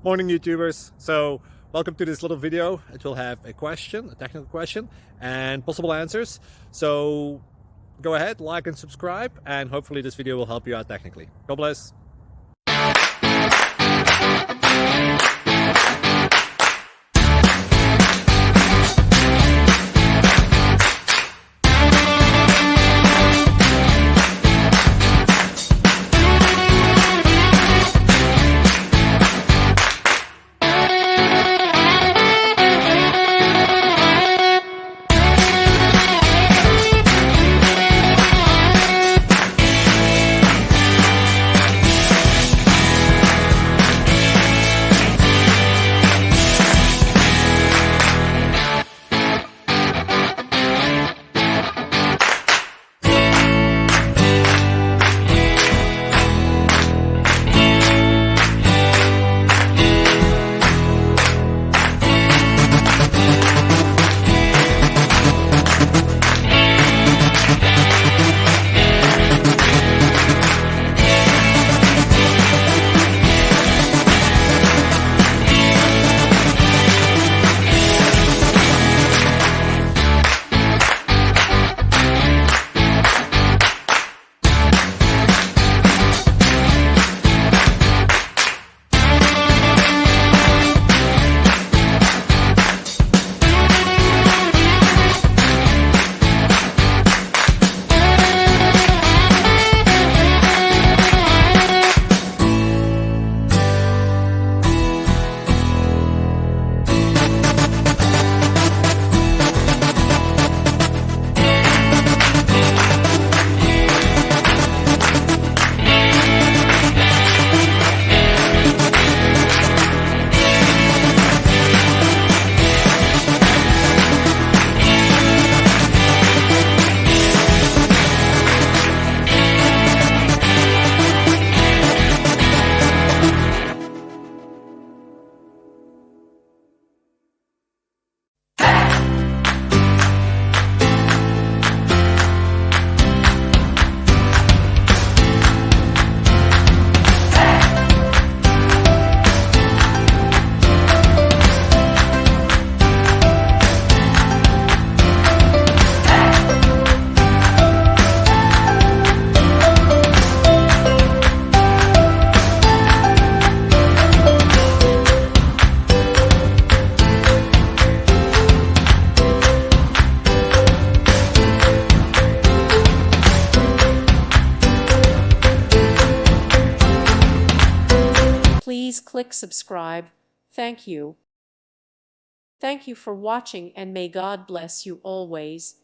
Morning YouTubers. So welcome to this little video. It will have a question, a technical question, and possible answers. So go ahead, like and subscribe, and hopefully this video will help you out technically. God bless. Please click subscribe. Thank you. Thank you for watching, and may God bless you always.